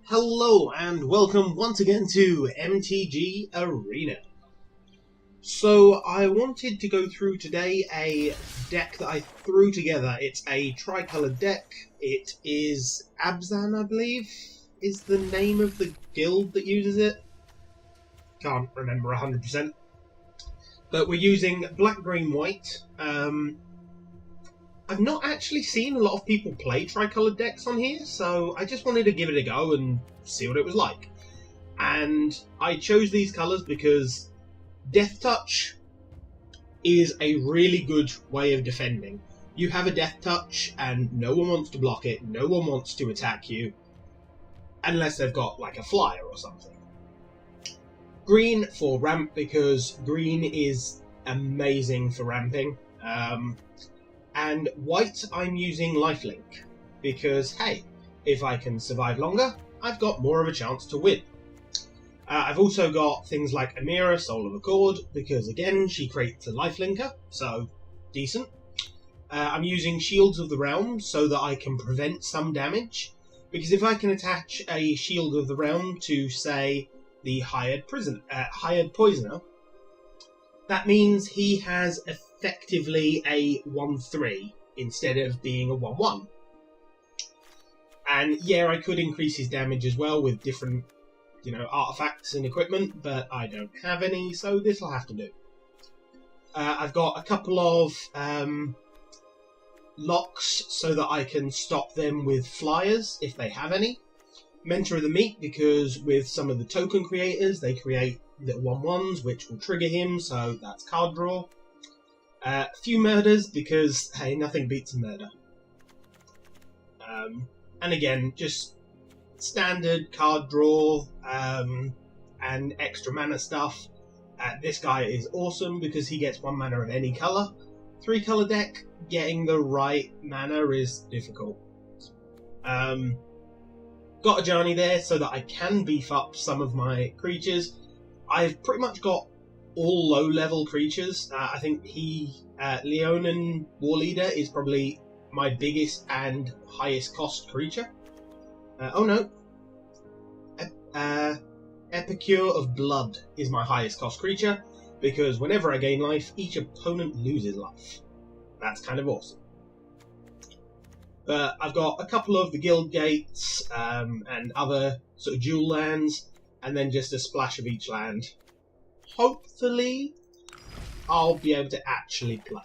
Hello and welcome once again to MTG Arena. So I wanted to go through today a deck that I threw together. It's a tricolored deck. It is Abzan, I believe, is the name of the guild that uses it. Can't remember 100%. But we're using black, green, white. I've not actually seen a lot of people play tricolored decks on here, so I just wanted to give it a go and see what it was like. And I chose these colours because Death Touch is a really good way of defending. You have a Death Touch and no one wants to block it, no one wants to attack you, unless they've got like a flyer or something. Green for ramp, because green is amazing for ramping. And white, I'm using Lifelink, because, hey, if I can survive longer, I've got more of a chance to win. I've also got things like Amira, Soul of Accord, because, again, she creates a Lifelinker, so decent. I'm using Shields of the Realm so that I can prevent some damage, because if I can attach a Shield of the Realm to, say, the Hired Poisoner, that means he has effectively a 1-3 instead of being a 1-1. And yeah, I could increase his damage as well with different, artifacts and equipment, but I don't have any, so this will have to do. I've got a couple of locks so that I can stop them with flyers if they have any. Mentor of the Meat, because with some of the token creators, they create little 1-1s, which will trigger him, so that's card draw. A few murders, because, hey, nothing beats a murder. And again, just standard card draw and extra mana stuff. This guy is awesome because he gets 1 mana of any colour. 3-colour deck, getting the right mana is difficult. Got Ajani there so that I can beef up some of my creatures. I've pretty much got all low-level creatures. I think Leonin War Leader is probably my biggest and highest cost creature. Epicure of Blood is my highest cost creature, because whenever I gain life, each opponent loses life. That's kind of awesome. But I've got a couple of the Guild Gates and other sort of dual lands, and then just a splash of each land. Hopefully, I'll be able to actually play.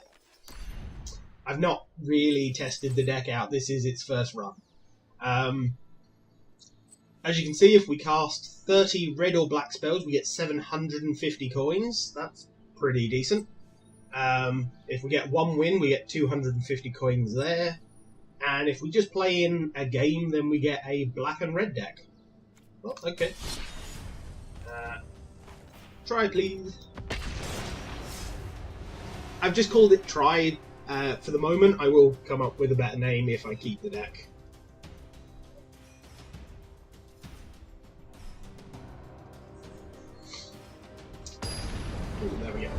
I've not really tested the deck out. This is its first run. As you can see, if we cast 30 red or black spells, we get 750 coins. That's pretty decent. If we get 1 win, we get 250 coins there. And if we just play in a game, then we get a black and red deck. Oh, okay. Try, please. I've just called it Try for the moment. I will come up with a better name if I keep the deck. Ooh, there we go.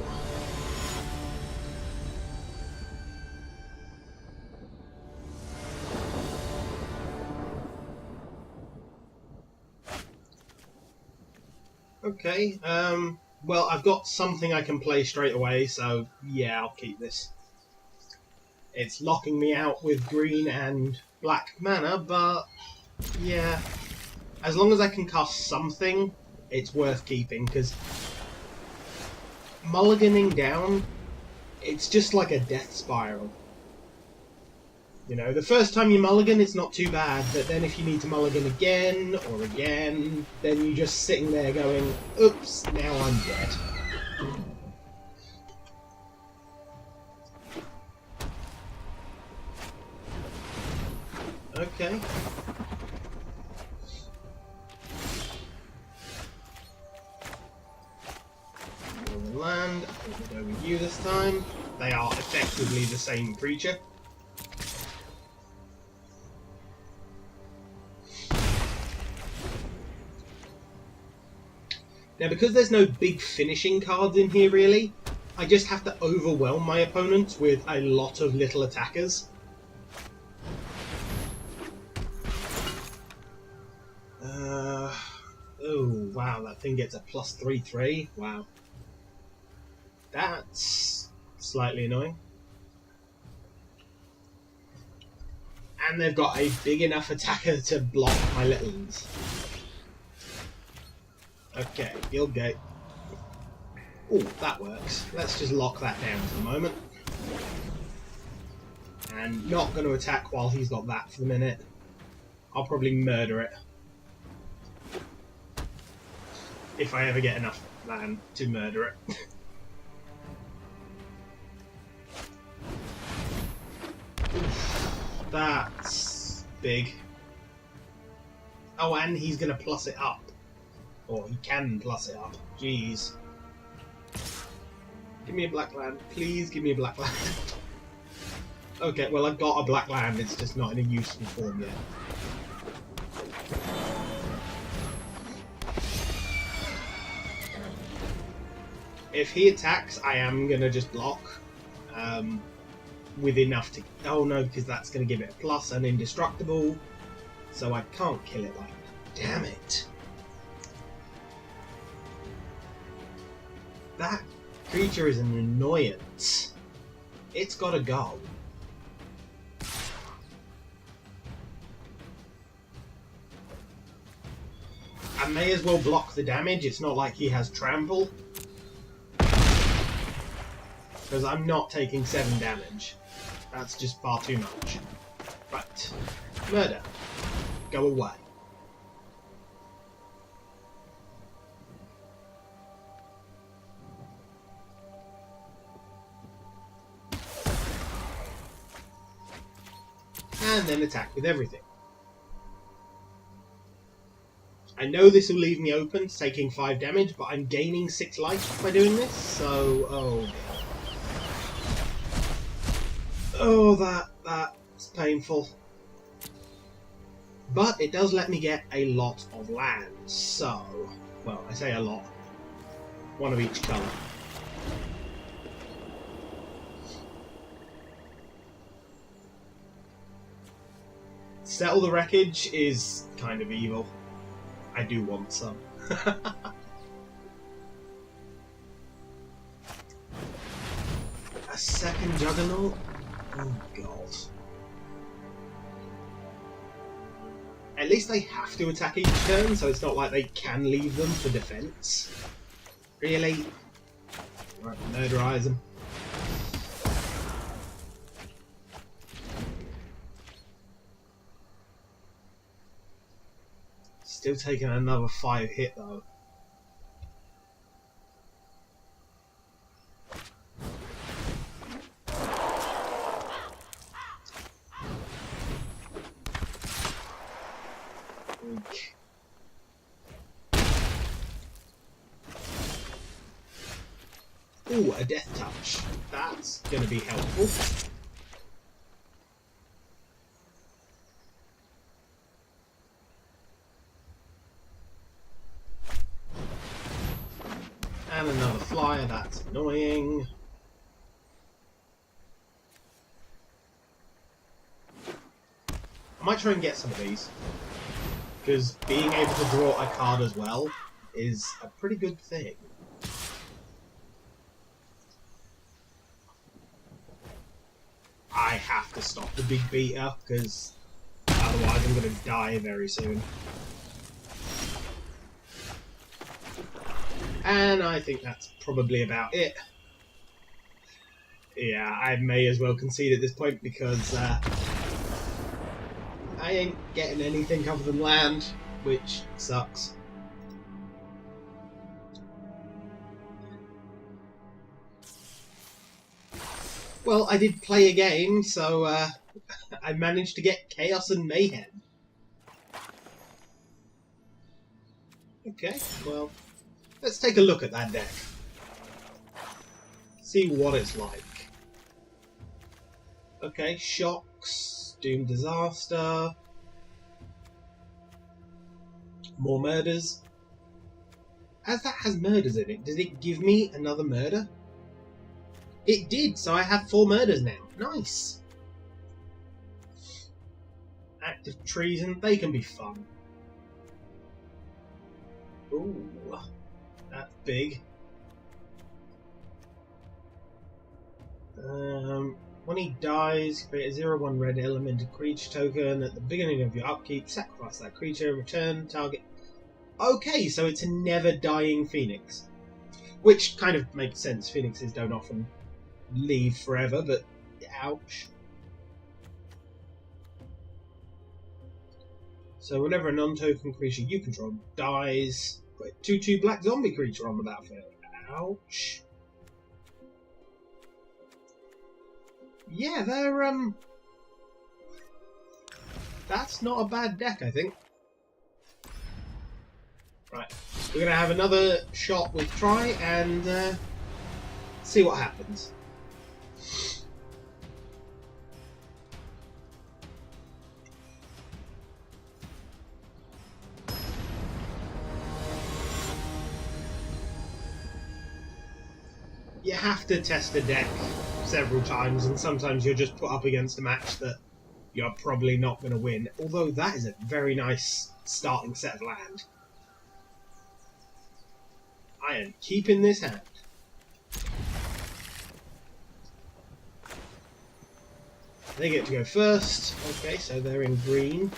Okay, well, I've got something I can play straight away, so yeah, I'll keep this. It's locking me out with green and black mana, but yeah, as long as I can cast something, it's worth keeping, because mulliganing down, it's just like a death spiral. The first time you mulligan, it's not too bad, but then if you need to mulligan again, or again, then you're just sitting there going, oops, now I'm dead. Okay. Land, I think we'll go with you this time. They are effectively the same creature. Now, because there's no big finishing cards in here, really, I just have to overwhelm my opponents with a lot of little attackers. Oh, wow, that thing gets a plus 3/3. Wow. That's slightly annoying. And they've got a big enough attacker to block my little ones. Okay, Guild Gate. Oh, that works. Let's just lock that down for the moment. And not going to attack while he's got that for the minute. I'll probably murder it. If I ever get enough land to murder it. That's big. Oh, and he's going to plus it up. Or he can plus it up. Jeez. Give me a black land. Please give me a black land. Okay, well I've got a black land, it's just not in a useful form yet. If he attacks, I am going to just block. With enough to... Oh no, because that's going to give it a plus and indestructible. So I can't kill it like that. Damn it. That creature is an annoyance. It's got to go. I may as well block the damage. It's not like he has trample. Because I'm not taking 7 damage. That's just far too much. Right. Murder. Go away. And then attack with everything. I know this will leave me open to taking 5 damage, but I'm gaining 6 life by doing this, so... Oh, oh, that's painful. But it does let me get a lot of land, so... Well, I say a lot. One of each colour. Settle the Wreckage is kind of evil. I do want some. A second Juggernaut? Oh god. At least they have to attack each turn, so it's not like they can leave them for defense. Really? Right, murderize them. Still taking another 5 hit though. Ooh, a Death Touch. That's going to be helpful. And another flyer, that's annoying. I might try and get some of these. Because being able to draw a card as well is a pretty good thing. I have to stop the big beater, because otherwise I'm going to die very soon. And I think that's probably about it. Yeah, I may as well concede at this point, because I ain't getting anything other than land, which sucks. Well, I did play a game, so I managed to get Chaos and Mayhem. Okay, well, let's take a look at that deck. See what it's like. Okay, Shocks, Doom Disaster, more murders. As that has murders in it, does it give me another murder? It did, so I have 4 murders now. Nice. Active Treason, they can be fun. Ooh, that's big. When he dies, create a 0/1 red elemental creature token. At the beginning of your upkeep, sacrifice that creature, return target. Okay, so it's a never dying Phoenix. Which kind of makes sense. Phoenixes don't often leave forever, but ouch. So whenever a non-token creature you control dies, put a 2/2 black zombie creature on the battlefield. Ouch. Yeah, they're that's not a bad deck, I think. Right, we're gonna have another shot with Try and see what happens. You have to test a deck several times, and sometimes you're just put up against a match that you're probably not going to win. Although that is a very nice starting set of land. I am keeping this hand. They get to go first. Okay, so they're in green.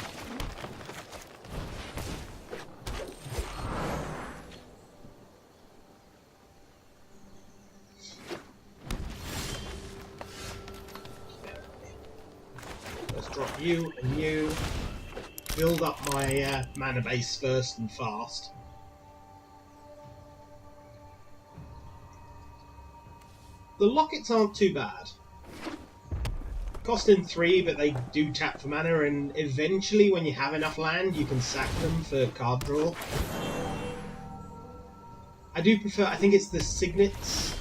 Drop you and you. Build up my mana base first and fast. The lockets aren't too bad. Costing 3, but they do tap for mana, and eventually when you have enough land you can sack them for card draw. I do prefer, I think it's the Signets.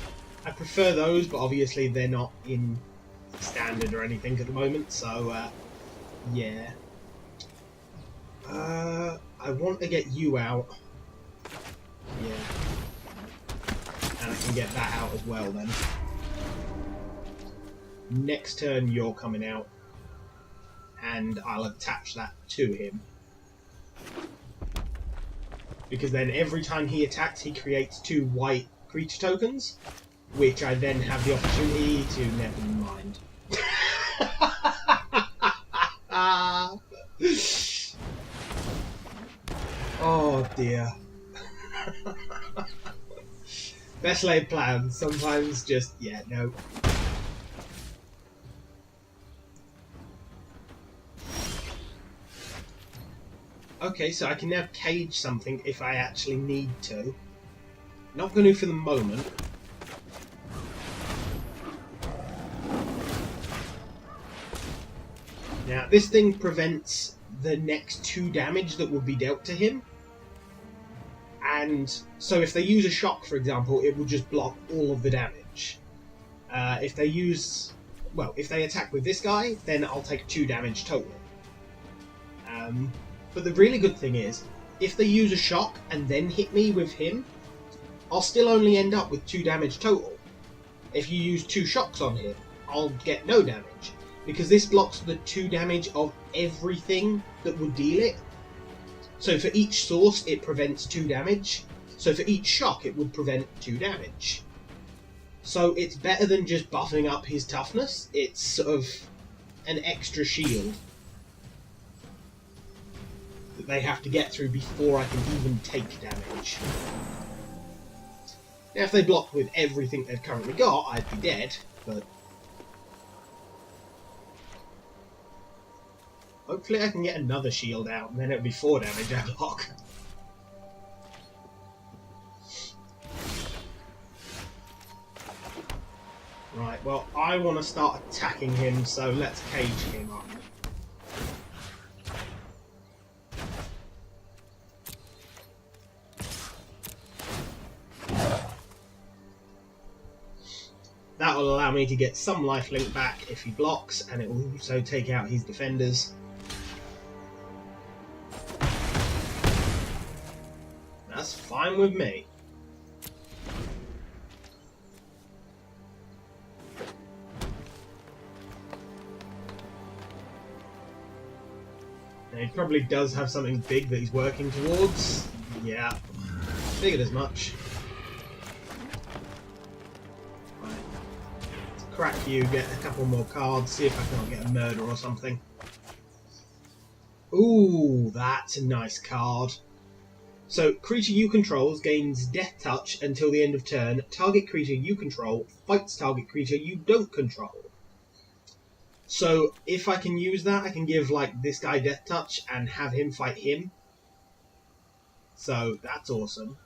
I prefer those, but obviously they're not in standard or anything at the moment, so yeah. I want to get you out. Yeah. And I can get that out as well then. Next turn you're coming out. And I'll attach that to him. Because then every time he attacks he creates 2 white creature tokens, which I then have the opportunity to never mind. Oh dear. Best laid plans. Sometimes just, yeah, no. Okay, so I can now cage something if I actually need to. Not going to for the moment. Now, this thing prevents the next 2 damage that will be dealt to him. And so if they use a shock, for example, it will just block all of the damage. If they use... Well, if they attack with this guy, then I'll take 2 damage total. But the really good thing is, if they use a shock and then hit me with him, I'll still only end up with 2 damage total. If you use 2 shocks on him, I'll get no damage. Because this blocks the 2 damage of everything that would deal it. So for each source it prevents 2 damage. So for each shock it would prevent 2 damage. So it's better than just buffing up his toughness. It's sort of an extra shield that they have to get through before I can even take damage. Now if they blocked with everything they've currently got, I'd be dead, but hopefully I can get another shield out, and then it'll be 4 damage I block. Right, well, I want to start attacking him, so let's cage him up. That will allow me to get some lifelink back if he blocks, and it will also take out his defenders. That's fine with me. Now, he probably does have something big that he's working towards. Yeah. figured as much. Right. Let's crack you, get a couple more cards, see if I can't get a murder or something. Ooh, that's a nice card. So, creature you control gains Death Touch until the end of turn. Target creature you control fights target creature you don't control. So, if I can use that, I can give, like, this guy Death Touch and have him fight him. So, that's awesome.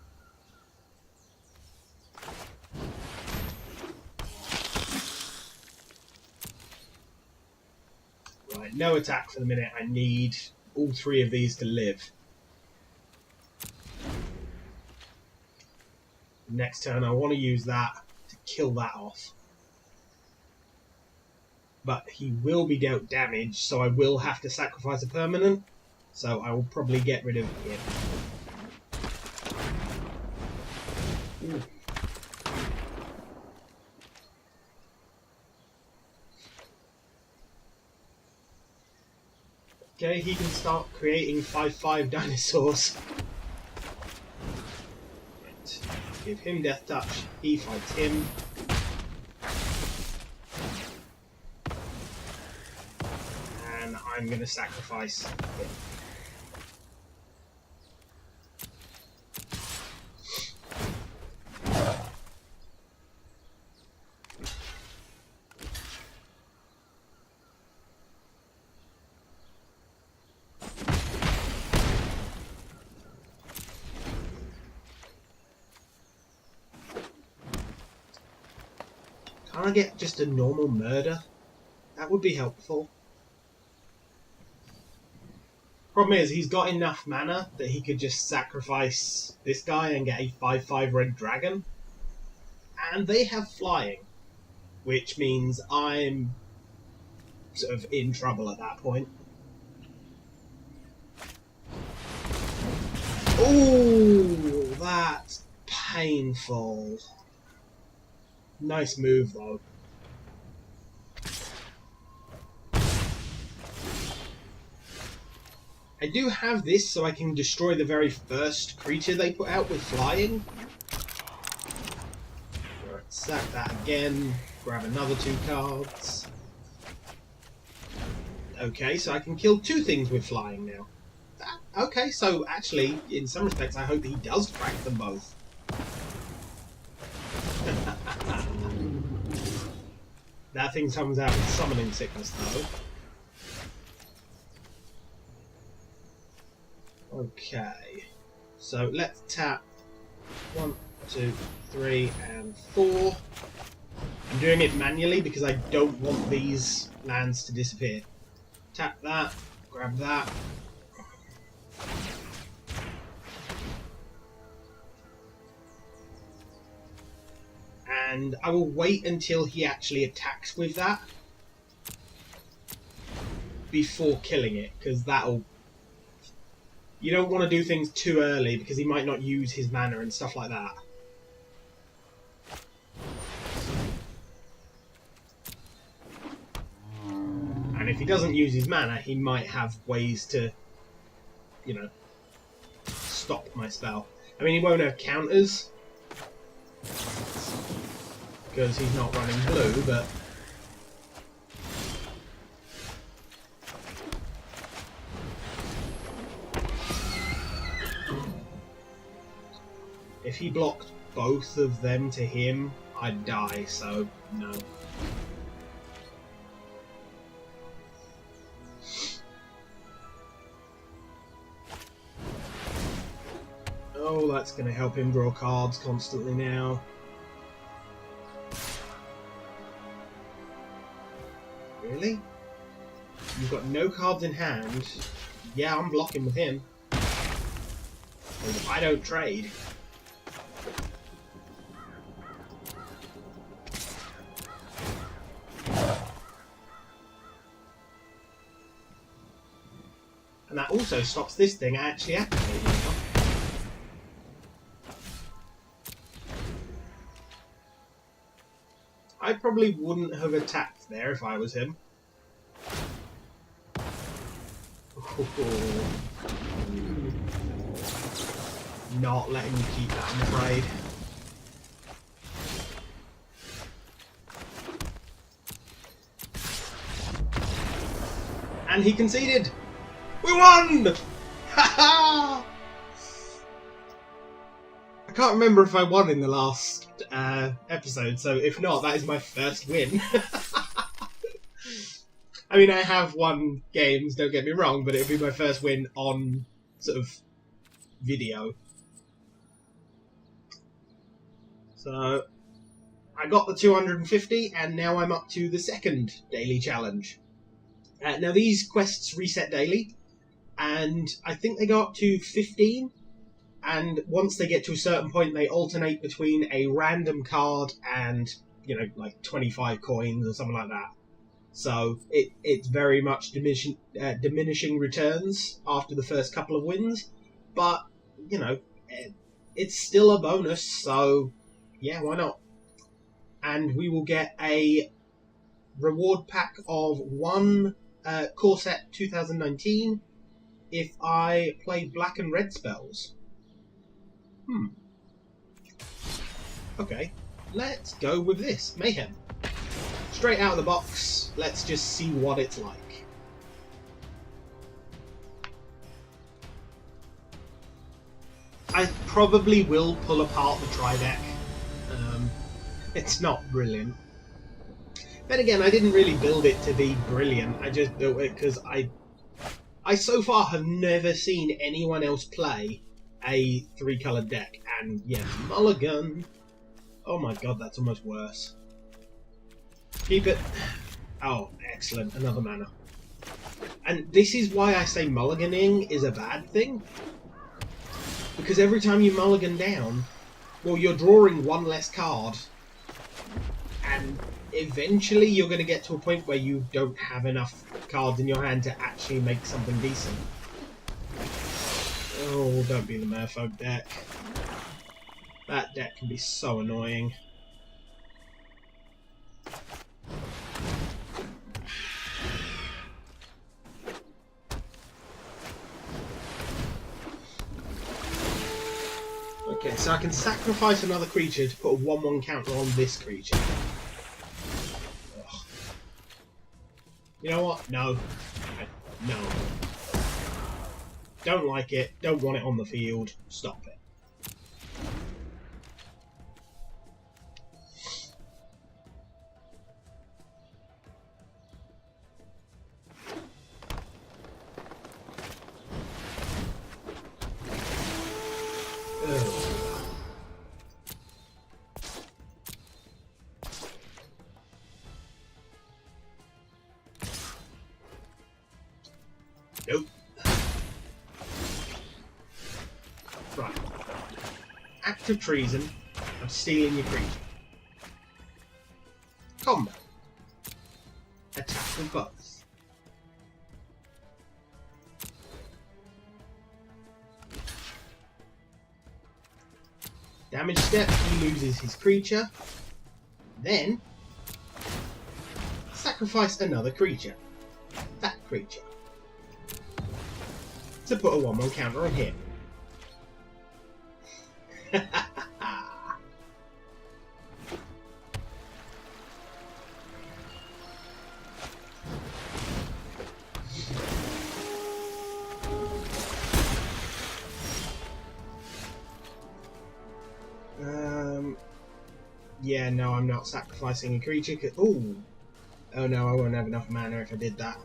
Right, no attack for the minute. I need all three of these to live. Next turn, I want to use that to kill that off. But he will be dealt damage, so I will have to sacrifice a permanent. So I will probably get rid of him. Ooh. Okay, he can start creating 5/5 dinosaurs. Right. Give him Death Touch, he fights him. And I'm going to sacrifice him. Can't I get just a normal murder? That would be helpful. Problem is, he's got enough mana that he could just sacrifice this guy and get a 5/5 red dragon. And they have flying, which means I'm sort of in trouble at that point. Ooh, that's painful. Nice move, though. I do have this so I can destroy the very first creature they put out with flying. Right, sack that again. Grab another 2 cards. Okay, so I can kill 2 things with flying now. Okay, so actually, in some respects, I hope he does crack them both. That thing comes out with summoning sickness, though. Okay, so let's tap 1, 2, 3, and 4. I'm doing it manually because I don't want these lands to disappear. Tap that, grab that. And I will wait until he actually attacks with that before killing it, because that'll... You don't want to do things too early because he might not use his mana and stuff like that. And if he doesn't use his mana, he might have ways to, you know, stop my spell. I mean, he won't have counters because he's not running blue, but... If he blocked both of them to him, I'd die, so no. Oh, that's going to help him draw cards constantly now. Really? You've got no cards in hand. Yeah, I'm blocking with him. I don't trade. And that also stops this thing actually activating now. I probably wouldn't have attacked there if I was him. not letting me keep that, I'm afraid. And he conceded! We won! Ha-ha! I can't remember if I won in the last episode, so if not, that is my first win. I mean, I have won games, don't get me wrong, but it would be my first win on sort of video. So, I got the 250, and now I'm up to the second daily challenge. Now, these quests reset daily, and I think they go up to 15, and once they get to a certain point, they alternate between a random card and, you know, like 25 coins or something like that. So, it's very much diminishing returns after the first couple of wins, but, you know, it's still a bonus, so, yeah, why not? And we will get a reward pack of one Core Set 2019 if I play black and red spells. Okay, let's go with this. Mayhem. Straight out of the box, let's just see what it's like. I probably will pull apart the tri-deck. It's not brilliant. Then again, I didn't really build it to be brilliant. I just built it because I so far have never seen anyone else play a 3-colored deck. And yeah, mulligan. Oh my god, that's almost worse. Keep it. Oh, excellent. Another mana. And this is why I say mulliganing is a bad thing. Because every time you mulligan down, well, you're drawing one less card. And eventually you're going to get to a point where you don't have enough cards in your hand to actually make something decent. Oh, don't be the Merfolk deck. That deck can be so annoying. Okay, so I can sacrifice another creature to put a 1/1 counter on this creature. Ugh. You know what? No. No. Don't like it. Don't want it on the field. Stop it. Nope. Right. Act of treason. I'm stealing your creature. Combat. Attack with both. Damage step, he loses his creature. Then, sacrifice another creature. That creature. To put a 1/1 counter on him. Yeah, no, I'm not sacrificing a creature. Ooh. Oh no, I won't have enough mana if I did that.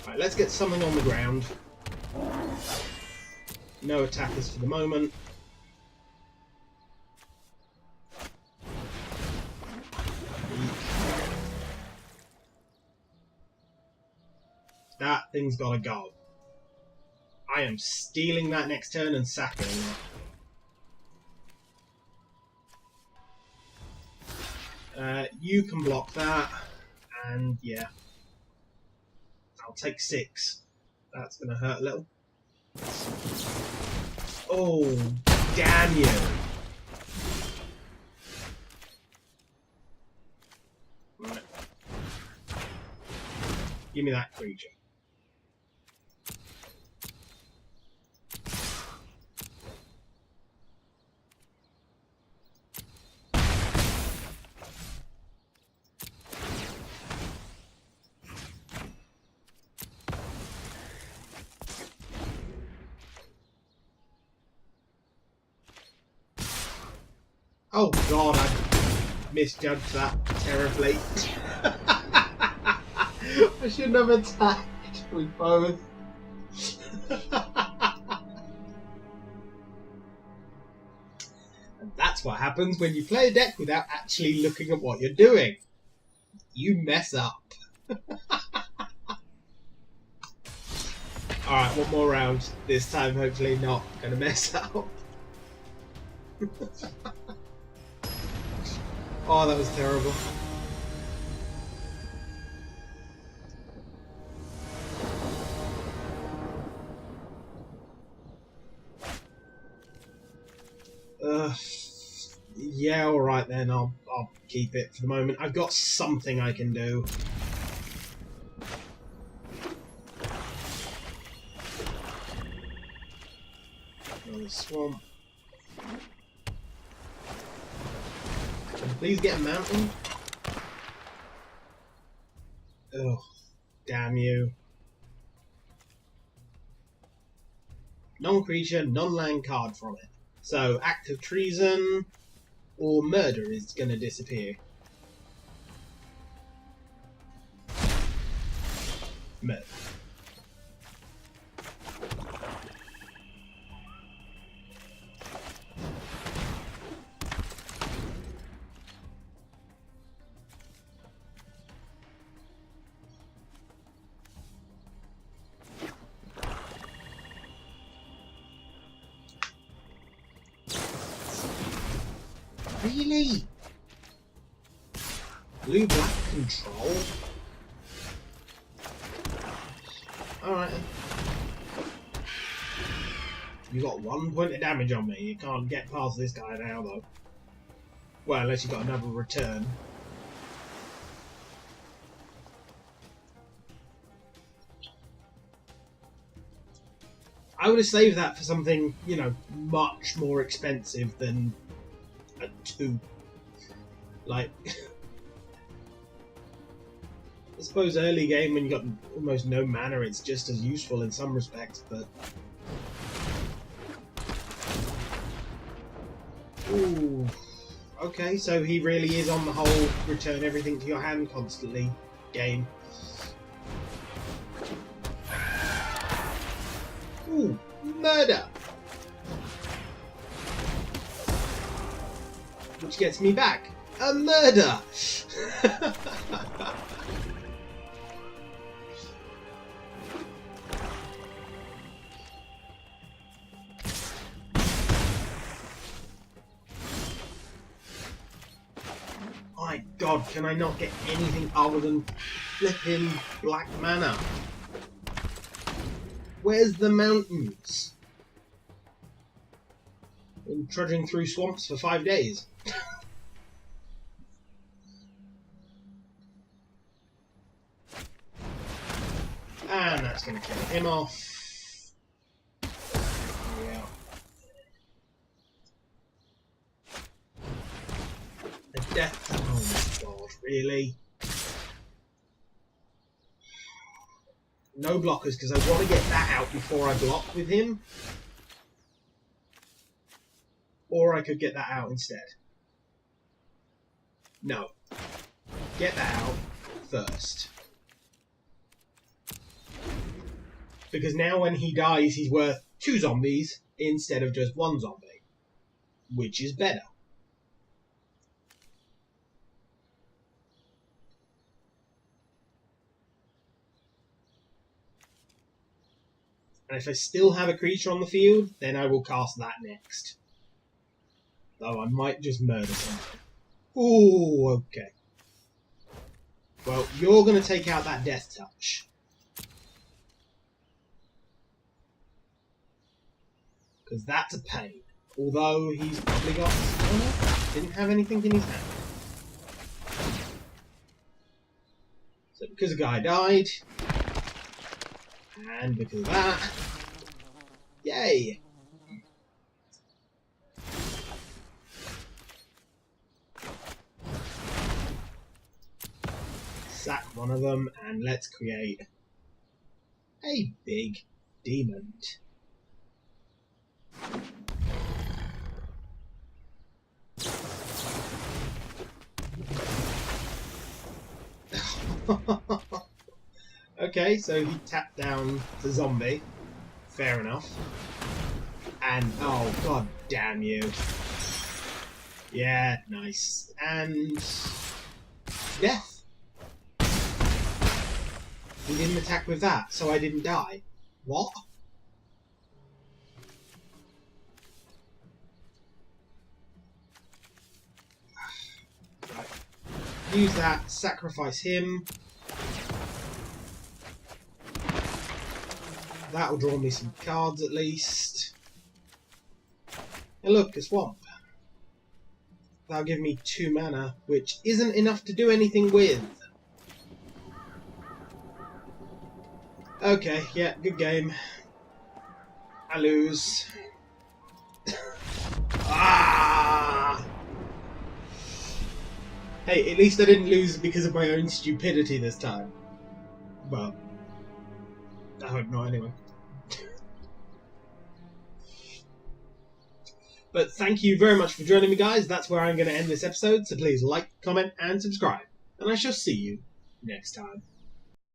Right, let's get something on the ground. No attackers for the moment. That thing's gotta go. I am stealing that next turn and sacking it. You can block that, and yeah. I'll take 6. That's going to hurt a little. Oh, damn you. Right. Give me that creature. Oh god, I misjudged that terribly. I shouldn't have attacked with both. And that's what happens when you play a deck without actually looking at what you're doing. You mess up. Alright, one more round. This time, hopefully not gonna mess up. Oh, that was terrible. Yeah, alright then, I'll keep it for the moment. I've got something I can do. Another swamp. Please get a mountain. Oh, damn you. Non-creature, non-land card from it. So, act of treason or murder is going to disappear. Murder. Really? Blue-black control? Alright. You got 1 point of damage on me. You can't get past this guy now, though. Well, unless you got another return. I would have saved that for something, you know, much more expensive than a 2. Like, I suppose early game when you got almost no mana, it's just as useful in some respects, but... Ooh. Okay, so he really is on the whole return everything to your hand constantly game. Ooh, murder! Which gets me back. A murder! My god, can I not get anything other than flipping black mana? Where's the mountains? Been trudging through swamps for 5 days. And that's going to kill him off. Yeah. A death. Oh my god, really? No blockers, because I want to get that out before I block with him. Or I could get that out instead. No. Get that out first. Because now when he dies, he's worth 2 zombies instead of just 1 zombie. Which is better. And if I still have a creature on the field, then I will cast that next. Though I might just murder something. Ooh, okay. Well, you're going to take out that Death Touch. Because that's a pain. Although he's probably got... Oh, didn't have anything in his hand. So because a guy died... And because of that... Yay! Sack one of them, and let's create a big demon. Okay, so he tapped down the zombie. Fair enough. And, oh, god damn you. Yeah, nice. And... death. He didn't attack with that, so I didn't die. What? Right. Use that, sacrifice him. That'll draw me some cards at least. And look, a swamp. That'll give me 2 mana, which isn't enough to do anything with. Okay, yeah, good game. I lose. Ah! Hey, at least I didn't lose because of my own stupidity this time. Well, I hope not anyway. But thank you very much for joining me, guys. That's where I'm going to end this episode, so please like, comment, and subscribe. And I shall see you next time.